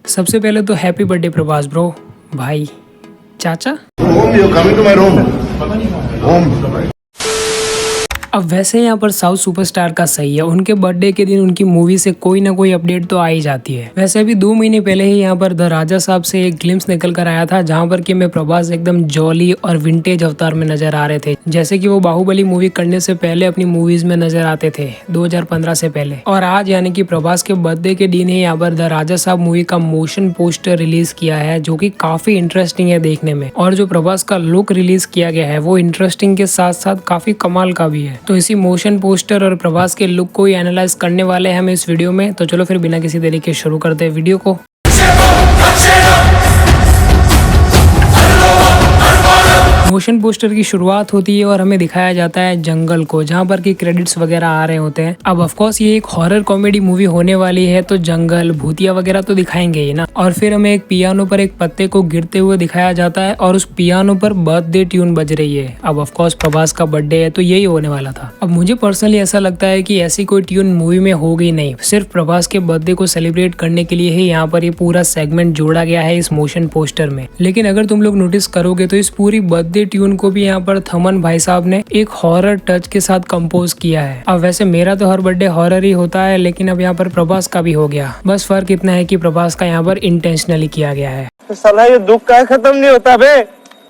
सबसे पहले तो हैप्पी बर्थडे प्रभास ब्रो, भाई, चाचा। अब वैसे यहाँ पर साउथ सुपरस्टार का सही है, उनके बर्थडे के दिन उनकी मूवी से कोई ना कोई अपडेट तो आ ही जाती है। वैसे अभी 2 महीने पहले ही यहाँ पर द राजा साहब से एक ग्लिम्स निकल कर आया था, जहाँ पर कि मैं प्रभास एकदम जॉली और विंटेज अवतार में नजर आ रहे थे, जैसे कि वो बाहुबली मूवी करने से पहले अपनी मूवीज में नजर आते थे 2015 से पहले। और आज यानी कि प्रभास के बर्थडे के दिन ही यहाँ पर द राजा साहब मूवी का मोशन पोस्टर रिलीज किया है, जो की काफी इंटरेस्टिंग है देखने में। और जो प्रभास का लुक रिलीज किया गया है वो इंटरेस्टिंग के साथ साथ काफी कमाल का भी है। तो इसी मोशन पोस्टर और प्रभास के लुक को ही एनालाइज करने वाले हैं हम इस वीडियो में। तो चलो फिर बिना किसी देरी के शुरू करते हैं वीडियो को। मोशन पोस्टर की शुरुआत होती है और हमें दिखाया जाता है जंगल को, जहाँ पर की क्रेडिट्स वगैरह आ रहे होते हैं। अब ऑफ कोर्स ये एक हॉरर कॉमेडी मूवी होने वाली है, तो जंगल भूतिया वगैरह तो दिखाएंगे ही ना। और फिर हमें एक पियानो पर एक पत्ते को गिरते हुए दिखाया जाता है और उस पियानो पर बर्थडे ट्यून बज रही है। अब ऑफ कोर्स प्रभास का बर्थडे है तो यही होने वाला था। अब मुझे पर्सनली ऐसा लगता है कि ऐसी कोई ट्यून मूवी में होगी नहीं, सिर्फ प्रभास के बर्थडे को सेलिब्रेट करने के लिए ही यहाँ पर ये पूरा सेगमेंट जोड़ा गया है इस मोशन पोस्टर में। लेकिन अगर तुम लोग नोटिस करोगे तो इस पूरी बर्थडे ट्यून को भी यहाँ पर थमन भाई साहब ने एक हॉरर टच के साथ कंपोज किया है। अब वैसे मेरा तो हर बर्थडे हॉरर ही होता है, लेकिन अब यहाँ पर प्रभास का भी हो गया। बस फर्क इतना है कि प्रभास का यहाँ पर इंटेंशनली किया गया है। साला ये दुख का खत्म नहीं होता बे।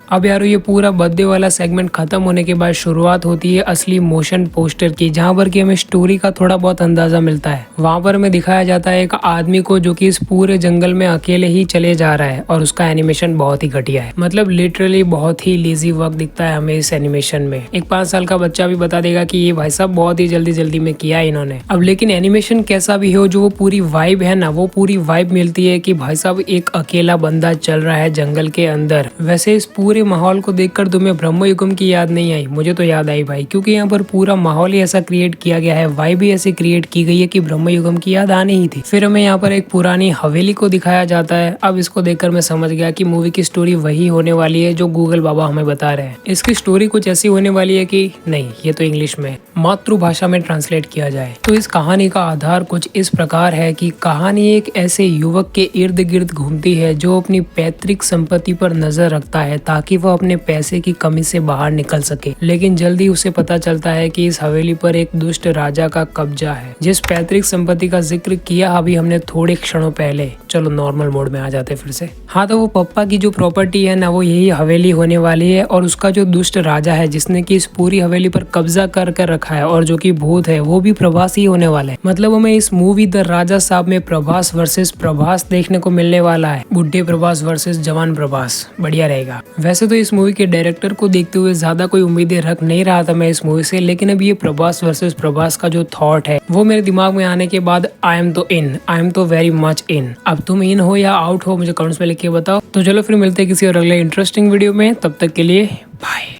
अब यार ये पूरा बर्थडे वाला सेगमेंट खत्म होने के बाद शुरुआत होती है असली मोशन पोस्टर की, जहाँ पर कि हमें स्टोरी का थोड़ा बहुत अंदाजा मिलता है। वहाँ पर हमें दिखाया जाता है एक आदमी को जो कि इस पूरे जंगल में अकेले ही चले जा रहा है, और उसका एनिमेशन बहुत ही घटिया है। मतलब लिटरली बहुत ही लेजी वर्क दिखता है हमें इस एनिमेशन में। एक 5 साल का बच्चा भी बता देगा कि ये भाई साहब बहुत ही जल्दी जल्दी में किया है इन्होंने। अब लेकिन एनिमेशन कैसा भी हो, जो वो पूरी वाइब है ना, वो पूरी वाइब मिलती है कि भाई साहब एक अकेला बंदा चल रहा है जंगल के अंदर। वैसे इस पूरे माहौल को देखकर तुम्हें ब्रह्मयुगम की याद नहीं आई? मुझे तो याद आई भाई, क्योंकि यहाँ पर पूरा माहौल ही ऐसा क्रिएट किया गया है, वाइब भी ऐसे क्रिएट की गई है कि ब्रह्मयुगम की याद आनी ही थी। फिर हमें यहाँ पर एक पुरानी हवेली को दिखाया जाता है। अब इसको देखकर मैं समझ गया कि मूवी की स्टोरी वही होने वाली है जो गूगल बाबा हमें बता रहे हैं। इसकी स्टोरी कुछ ऐसी होने वाली है कि नहीं, ये तो इंग्लिश में मातृभाषा में ट्रांसलेट किया जाए तो इस कहानी का आधार कुछ इस प्रकार है कि कहानी एक ऐसे युवक के इर्द गिर्द घूमती है जो अपनी पैतृक संपत्ति पर नजर रखता है ताकि वह अपने पैसे की कमी से बाहर निकल सके। लेकिन जल्दी उसे पता चलता है कि इस हवेली पर एक दुष्ट राजा का कब्जा है, जिस पैतृक संपत्ति का जिक्र किया अभी हमने थोड़े क्षणों पहले। चलो नॉर्मल मोड में आ जाते फिर से। हाँ, तो वो पप्पा की जो प्रॉपर्टी है ना, वो यही हवेली होने वाली है। और उसका जो दुष्ट राजा है जिसने की इस पूरी हवेली पर कब्जा कर रखा है और जो की भूत है, वो भी प्रभास ही होने वाला है। मतलब हमें इस मूवी द राजा साहब में प्रभास वर्सेस प्रभास देखने को मिलने वाला है। बुढ़े प्रभास वर्सेस जवान प्रभास, बढ़िया रहेगा। वैसे तो इस मूवी के डायरेक्टर को देखते हुए ज्यादा कोई उम्मीदें रख नहीं रहा था मैं इस मूवी से, लेकिन अब ये प्रभास वर्सेस प्रभास का जो थॉट है वो मेरे दिमाग में आने के बाद आई एम तो वेरी मच इन। अब तुम इन हो या आउट हो, मुझे कमेंट्स में लिख के बताओ। तो चलो फिर मिलते हैं किसी और अगले इंटरेस्टिंग वीडियो में, तब तक के लिए बाय।